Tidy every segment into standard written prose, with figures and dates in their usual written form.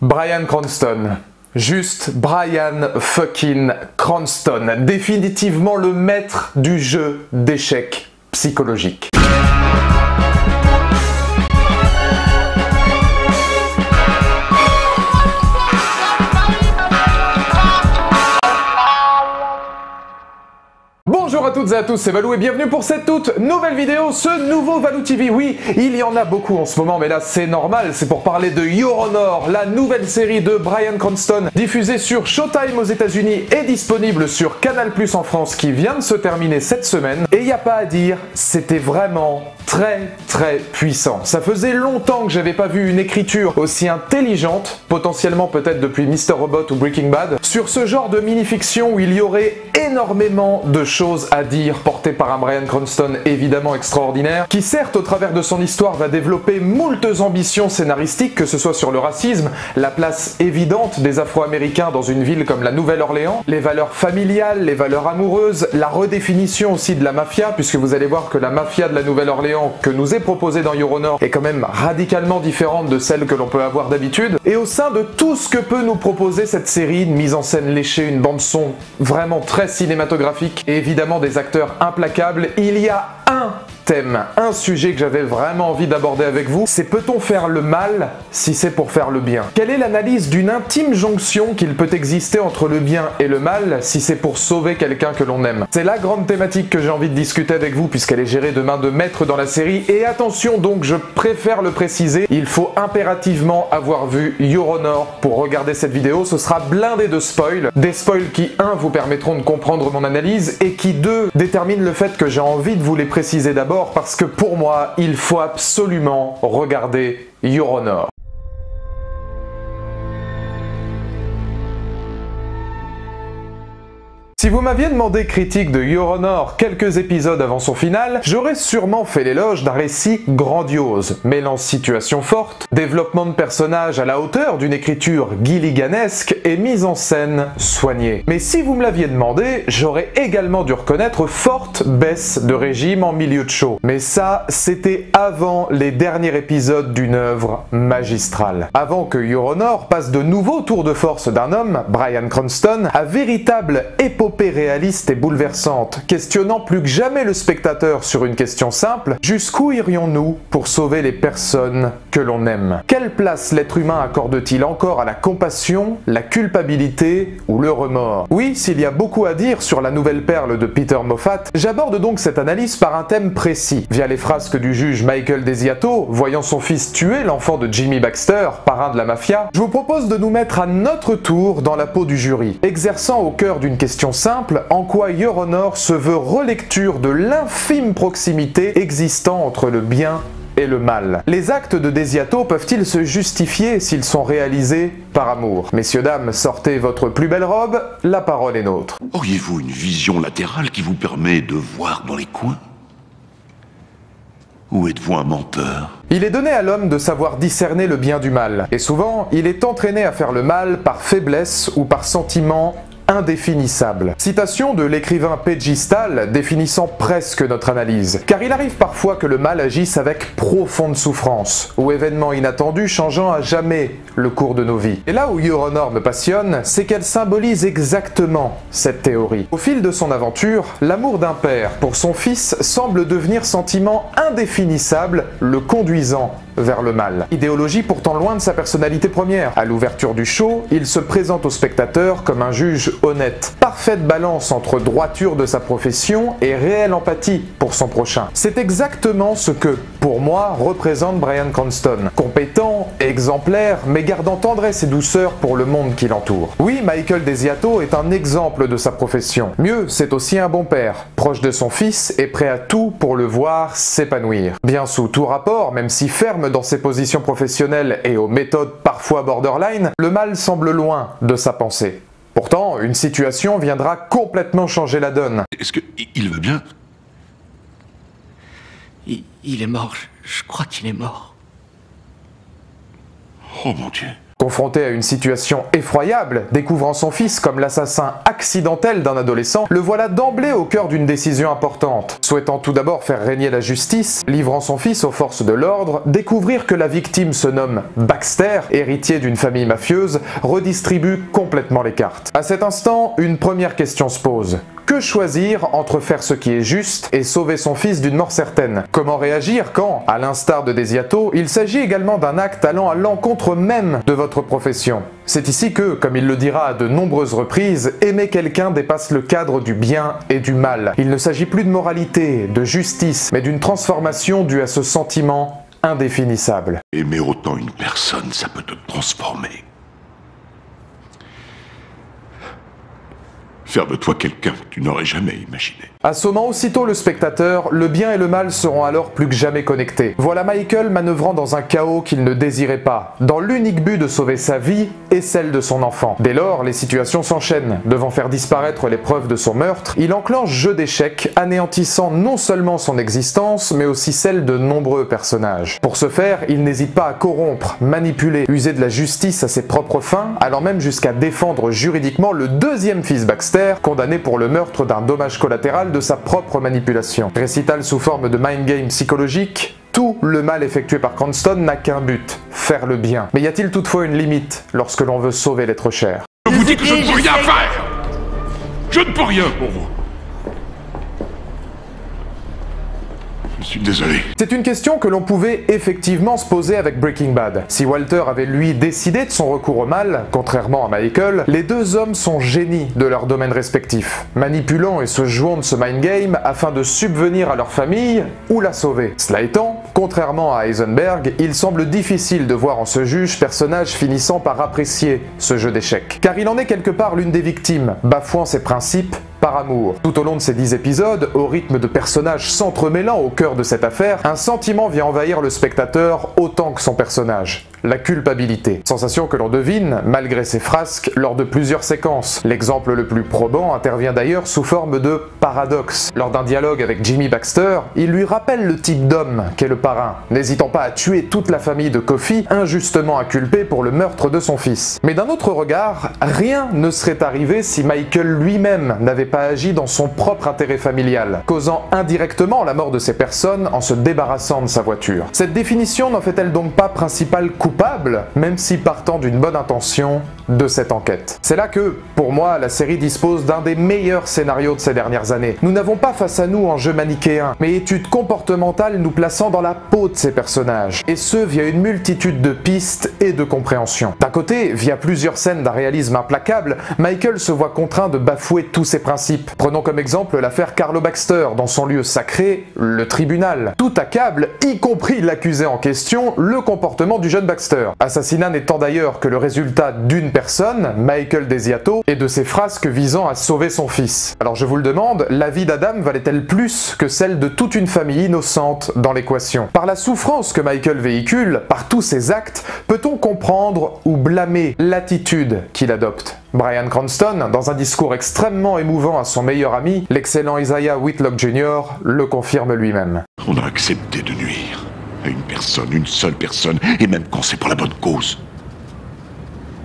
Bryan Cranston. Juste Bryan fucking Cranston. Définitivement le maître du jeu d'échecs psychologique. Bonjour à toutes et à tous, c'est Valou et bienvenue pour cette toute nouvelle vidéo, ce nouveau Valou TV. Oui, il y en a beaucoup en ce moment, mais là c'est normal, c'est pour parler de Your Honor, la nouvelle série de Bryan Cranston, diffusée sur Showtime aux États-Unis et disponible sur Canal+ en France, qui vient de se terminer cette semaine. Et il n'y a pas à dire, c'était vraiment très puissant. Ça faisait longtemps que j'avais pas vu une écriture aussi intelligente, potentiellement peut-être depuis Mr. Robot ou Breaking Bad, sur ce genre de mini-fiction où il y aurait énormément de choses à dire, portées par un Bryan Cranston évidemment extraordinaire, qui certes au travers de son histoire va développer moultes ambitions scénaristiques, que ce soit sur le racisme, la place évidente des Afro-Américains dans une ville comme la Nouvelle-Orléans, les valeurs familiales, les valeurs amoureuses, la redéfinition aussi de la mafia, puisque vous allez voir que la mafia de la Nouvelle-Orléans que nous est proposée dans Your Honor est quand même radicalement différente de celle que l'on peut avoir d'habitude. Et au sein de tout ce que peut nous proposer cette série, une mise en scène léchée, une bande son vraiment très cinématographique et évidemment des acteurs implacables, il y a un sujet que j'avais vraiment envie d'aborder avec vous, c'est peut-on faire le mal si c'est pour faire le bien? Quelle est l'analyse d'une intime jonction qu'il peut exister entre le bien et le mal si c'est pour sauver quelqu'un que l'on aime? C'est la grande thématique que j'ai envie de discuter avec vous puisqu'elle est gérée de main de maître dans la série. Et attention donc, je préfère le préciser, il faut impérativement avoir vu Your Honor pour regarder cette vidéo. Ce sera blindé de spoils, des spoils qui 1 vous permettront de comprendre mon analyse et qui 2 déterminent le fait que j'ai envie de vous les préciser d'abord parce que pour moi, il faut absolument regarder Your Honor. Si vous m'aviez demandé critique de Your Honor quelques épisodes avant son final, j'aurais sûrement fait l'éloge d'un récit grandiose, mêlant situations fortes, développement de personnages à la hauteur d'une écriture gilliganesque et mise en scène soignée. Mais si vous me l'aviez demandé, j'aurais également dû reconnaître forte baisse de régime en milieu de show. Mais ça, c'était avant les derniers épisodes d'une œuvre magistrale. Avant que Your Honor passe de nouveaux tours de force d'un homme, Bryan Cranston, à véritable épopée réaliste et bouleversante, questionnant plus que jamais le spectateur sur une question simple: jusqu'où irions-nous pour sauver les personnes que l'on aime? Quelle place l'être humain accorde-t-il encore à la compassion, la culpabilité ou le remords? Oui, s'il y a beaucoup à dire sur la nouvelle perle de Peter Moffat, j'aborde donc cette analyse par un thème précis, via les frasques du juge Michael Desiato, voyant son fils tuer l'enfant de Jimmy Baxter, parrain de la mafia. Je vous propose de nous mettre à notre tour dans la peau du jury, exerçant au cœur d'une question simple, en quoi Your Honor se veut relecture de l'infime proximité existant entre le bien et le mal. Les actes de Desiato peuvent-ils se justifier s'ils sont réalisés par amour? Messieurs, dames, sortez votre plus belle robe, la parole est nôtre. Auriez-vous une vision latérale qui vous permet de voir dans les coins? Ou êtes-vous un menteur? Il est donné à l'homme de savoir discerner le bien du mal, et souvent, il est entraîné à faire le mal par faiblesse ou par sentiment indéfinissable. Citation de l'écrivain P.J. Stahl définissant presque notre analyse. Car il arrive parfois que le mal agisse avec profonde souffrance, ou événement inattendu changeant à jamais le cours de nos vies. Et là où Your Honor me passionne, c'est qu'elle symbolise exactement cette théorie. Au fil de son aventure, l'amour d'un père pour son fils semble devenir sentiment indéfinissable, le conduisant vers le mal. Idéologie pourtant loin de sa personnalité première. À l'ouverture du show, il se présente au spectateur comme un juge honnête. Parfaite balance entre droiture de sa profession et réelle empathie pour son prochain. C'est exactement ce que, pour moi, représente Bryan Cranston. Compétent, exemplaire, mais gardant tendresse et douceur pour le monde qui l'entoure. Oui, Michael Desiato est un exemple de sa profession. Mieux, c'est aussi un bon père, proche de son fils et prêt à tout pour le voir s'épanouir. Bien sous tout rapport, même si ferme dans ses positions professionnelles et aux méthodes parfois borderline, le mal semble loin de sa pensée. Pourtant, une situation viendra complètement changer la donne. Est-ce qu'il va bien? Il est mort. Je crois qu'il est mort. Oh mon Dieu. Confronté à une situation effroyable, découvrant son fils comme l'assassin accidentel d'un adolescent, le voilà d'emblée au cœur d'une décision importante. Souhaitant tout d'abord faire régner la justice, livrant son fils aux forces de l'ordre, découvrir que la victime se nomme Baxter, héritier d'une famille mafieuse, redistribue complètement les cartes. À cet instant, une première question se pose. Que choisir entre faire ce qui est juste et sauver son fils d'une mort certaine? Comment réagir quand, à l'instar de Desiato, il s'agit également d'un acte allant à l'encontre même de votre profession? C'est ici que, comme il le dira à de nombreuses reprises, aimer quelqu'un dépasse le cadre du bien et du mal. Il ne s'agit plus de moralité, de justice, mais d'une transformation due à ce sentiment indéfinissable. Aimer autant une personne, ça peut te transformer. Faire de toi quelqu'un que tu n'aurais jamais imaginé. Assommant aussitôt le spectateur, le bien et le mal seront alors plus que jamais connectés. Voilà Michael manœuvrant dans un chaos qu'il ne désirait pas, dans l'unique but de sauver sa vie et celle de son enfant. Dès lors, les situations s'enchaînent. Devant faire disparaître les preuves de son meurtre, il enclenche jeu d'échecs, anéantissant non seulement son existence, mais aussi celle de nombreux personnages. Pour ce faire, il n'hésite pas à corrompre, manipuler, user de la justice à ses propres fins, allant même jusqu'à défendre juridiquement le deuxième fils Baxter, condamné pour le meurtre d'un dommage collatéral de sa propre manipulation. Récital sous forme de mind game psychologique, tout le mal effectué par Cranston n'a qu'un but, faire le bien. Mais y a-t-il toutefois une limite lorsque l'on veut sauver l'être cher? Je vous dis que je ne peux rien faire! Je ne peux rien pour vous. Je suis désolé. C'est une question que l'on pouvait effectivement se poser avec Breaking Bad. Si Walter avait lui décidé de son recours au mal, contrairement à Michael, les deux hommes sont génies de leur domaine respectif, manipulant et se jouant de ce mind game afin de subvenir à leur famille ou la sauver. Cela étant, contrairement à Heisenberg, il semble difficile de voir en ce juge personnage finissant par apprécier ce jeu d'échecs. Car il en est quelque part l'une des victimes, bafouant ses principes par amour. Tout au long de ces 10 épisodes, au rythme de personnages s'entremêlant au cœur de cette affaire, un sentiment vient envahir le spectateur autant que son personnage. La culpabilité. Sensation que l'on devine, malgré ses frasques, lors de plusieurs séquences. L'exemple le plus probant intervient d'ailleurs sous forme de paradoxe. Lors d'un dialogue avec Jimmy Baxter, il lui rappelle le type d'homme qu'est le parrain, n'hésitant pas à tuer toute la famille de Coffey, injustement inculpée pour le meurtre de son fils. Mais d'un autre regard, rien ne serait arrivé si Michael lui-même n'avait pas agi dans son propre intérêt familial, causant indirectement la mort de ces personnes en se débarrassant de sa voiture. Cette définition n'en fait-elle donc pas principal coupable, même si partant d'une bonne intention de cette enquête? C'est là que, pour moi, la série dispose d'un des meilleurs scénarios de ces dernières années. Nous n'avons pas face à nous un jeu manichéen, mais étude comportementale nous plaçant dans la peau de ces personnages, et ce via une multitude de pistes et de compréhension. D'un côté, via plusieurs scènes d'un réalisme implacable, Michael se voit contraint de bafouer tous ses principes. Prenons comme exemple l'affaire Carlo Baxter, dans son lieu sacré, le tribunal. Tout accable, y compris l'accusé en question, le comportement du jeune Baxter. Assassinat n'étant d'ailleurs que le résultat d'une personne, Michael Desiato, et de ses frasques visant à sauver son fils. Alors je vous le demande, la vie d'Adam valait-elle plus que celle de toute une famille innocente dans l'équation? Par la souffrance que Michael véhicule, par tous ses actes, peut-on comprendre ou blâmer l'attitude qu'il adopte? Bryan Cranston, dans un discours extrêmement émouvant à son meilleur ami, l'excellent Isaiah Whitlock Jr., le confirme lui-même. On a accepté de nuire à une personne, une seule personne, et même quand c'est pour la bonne cause.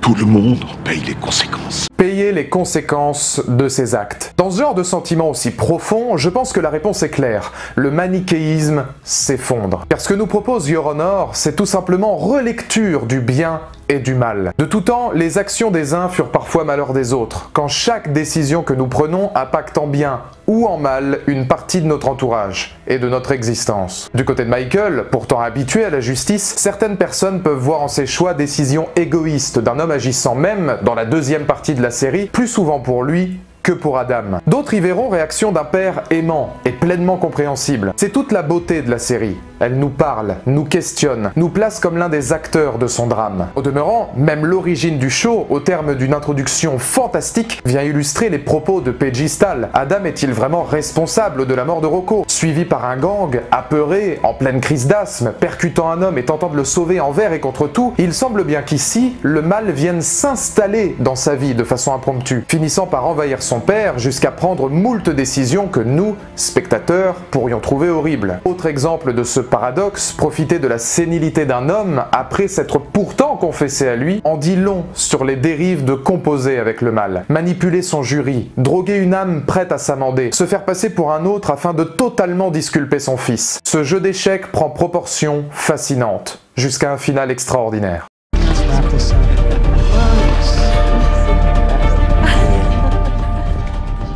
Tout le monde en paye les conséquences. Payer les conséquences de ses actes. Dans ce genre de sentiment aussi profond, je pense que la réponse est claire. Le manichéisme s'effondre. Car ce que nous propose Your Honor, c'est tout simplement relecture du bien et du mal. De tout temps, les actions des uns furent parfois malheur des autres, quand chaque décision que nous prenons impacte en bien ou en mal une partie de notre entourage et de notre existence. Du côté de Michael, pourtant habitué à la justice, certaines personnes peuvent voir en ses choix décisions égoïstes d'un homme agissant même, dans la deuxième partie de la série, plus souvent pour lui que pour Adam. D'autres y verront réaction d'un père aimant et pleinement compréhensible. C'est toute la beauté de la série. Elle nous parle, nous questionne, nous place comme l'un des acteurs de son drame. Au demeurant, même l'origine du show, au terme d'une introduction fantastique, vient illustrer les propos de Peggy Stahl. Adam est-il vraiment responsable de la mort de Rocco? Suivi par un gang, apeuré, en pleine crise d'asthme, percutant un homme et tentant de le sauver envers et contre tout, il semble bien qu'ici, le mal vienne s'installer dans sa vie de façon impromptue, finissant par envahir son père jusqu'à prendre moult décisions que nous, spectateurs, pourrions trouver horribles. Autre exemple de ce paradoxe, profiter de la sénilité d'un homme après s'être pourtant confessé à lui en dit long sur les dérives de composer avec le mal. Manipuler son jury, droguer une âme prête à s'amender, se faire passer pour un autre afin de totalement disculper son fils. Ce jeu d'échecs prend proportion fascinante, jusqu'à un final extraordinaire.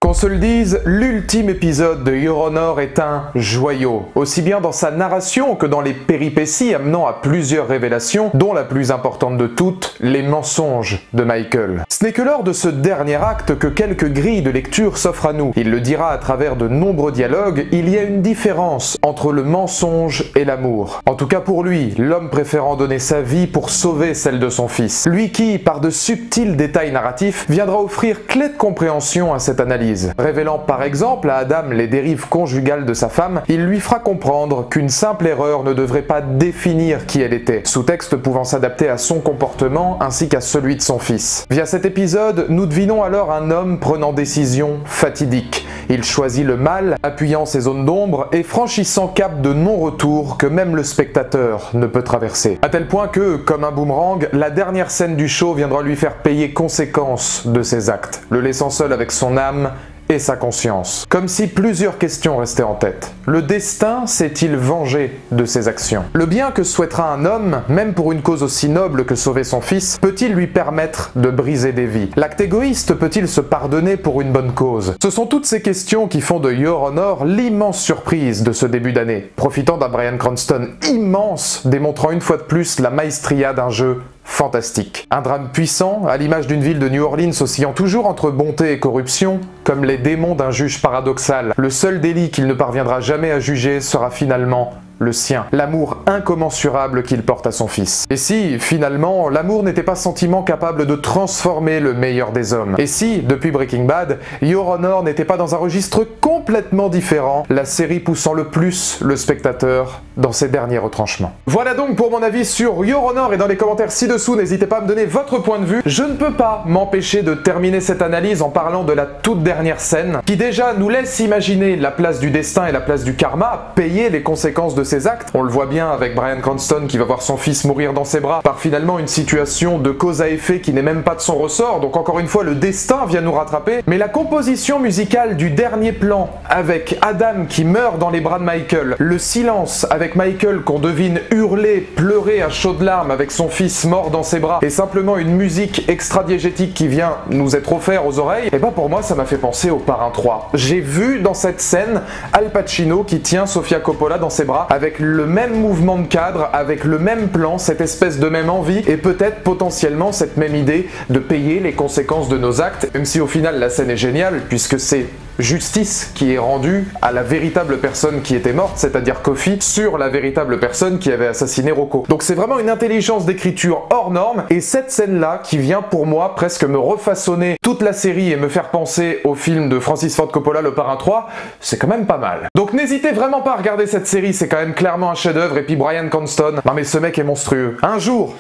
Qu'on se le dise, l'ultime épisode de Your Honor est un joyau, aussi bien dans sa narration que dans les péripéties amenant à plusieurs révélations, dont la plus importante de toutes, les mensonges de Michael. Ce n'est que lors de ce dernier acte que quelques grilles de lecture s'offrent à nous. Il le dira à travers de nombreux dialogues, il y a une différence entre le mensonge et l'amour. En tout cas pour lui, l'homme préférant donner sa vie pour sauver celle de son fils. Lui qui, par de subtils détails narratifs, viendra offrir clé de compréhension à cette analyse. Révélant par exemple à Adam les dérives conjugales de sa femme, il lui fera comprendre qu'une simple erreur ne devrait pas définir qui elle était, sous-texte pouvant s'adapter à son comportement ainsi qu'à celui de son fils. Via cet épisode, nous devinons alors un homme prenant décision fatidique. Il choisit le mal, appuyant ses zones d'ombre et franchissant cap de non-retour que même le spectateur ne peut traverser. À tel point que, comme un boomerang, la dernière scène du show viendra lui faire payer conséquence de ses actes, le laissant seul avec son âme et sa conscience. Comme si plusieurs questions restaient en tête. Le destin s'est-il vengé de ses actions? Le bien que souhaitera un homme, même pour une cause aussi noble que sauver son fils, peut-il lui permettre de briser des vies? L'acte égoïste peut-il se pardonner pour une bonne cause? Ce sont toutes ces questions qui font de Your Honor l'immense surprise de ce début d'année, profitant d'un Bryan Cranston immense, démontrant une fois de plus la maestria d'un jeu fantastique. Un drame puissant, à l'image d'une ville de New Orleans oscillant toujours entre bonté et corruption, comme les démons d'un juge paradoxal. Le seul délit qu'il ne parviendra jamais à juger sera finalement le sien, l'amour incommensurable qu'il porte à son fils. Et si, finalement, l'amour n'était pas sentiment capable de transformer le meilleur des hommes? Et si, depuis Breaking Bad, Your Honor n'était pas dans un registre complètement différent, la série poussant le plus le spectateur dans ses derniers retranchements? Voilà donc pour mon avis sur Your Honor, et dans les commentaires ci-dessous, n'hésitez pas à me donner votre point de vue. Je ne peux pas m'empêcher de terminer cette analyse en parlant de la toute dernière scène, qui déjà nous laisse imaginer la place du destin et la place du karma, payer les conséquences de ses actes. On le voit bien avec Bryan Cranston qui va voir son fils mourir dans ses bras par finalement une situation de cause à effet qui n'est même pas de son ressort, donc encore une fois le destin vient nous rattraper. Mais la composition musicale du dernier plan avec Adam qui meurt dans les bras de Michael, le silence avec Michael qu'on devine hurler, pleurer à chaudes larmes avec son fils mort dans ses bras, et simplement une musique extra-diégétique qui vient nous être offerte aux oreilles, et bah pour moi ça m'a fait penser au Parrain 3. J'ai vu dans cette scène Al Pacino qui tient Sofia Coppola dans ses bras avec le même mouvement de cadre, avec le même plan, cette espèce de même envie, et peut-être potentiellement cette même idée de payer les conséquences de nos actes, même si au final la scène est géniale puisque c'est justice qui est rendue à la véritable personne qui était morte, c'est-à-dire Kofi, sur la véritable personne qui avait assassiné Rocco. Donc c'est vraiment une intelligence d'écriture hors norme, et cette scène-là qui vient pour moi presque me refaçonner toute la série et me faire penser au film de Francis Ford Coppola, Le Parrain 3, c'est quand même pas mal. Donc n'hésitez vraiment pas à regarder cette série, c'est quand même clairement un chef-d'œuvre, et puis Bryan Cranston, non mais ce mec est monstrueux. Un jour,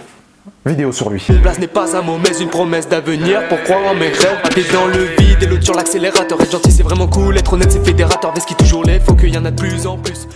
vidéo sur lui. Une place n'est pas un mot mais une promesse d'avenir. Pour croire en mes rêves, t'es dans le vide et l'autre sur l'accélérateur. Être gentil c'est vraiment cool, être honnête c'est fédérateur. V'est-ce qui toujours l'est, faut qu'il y en a de plus en plus.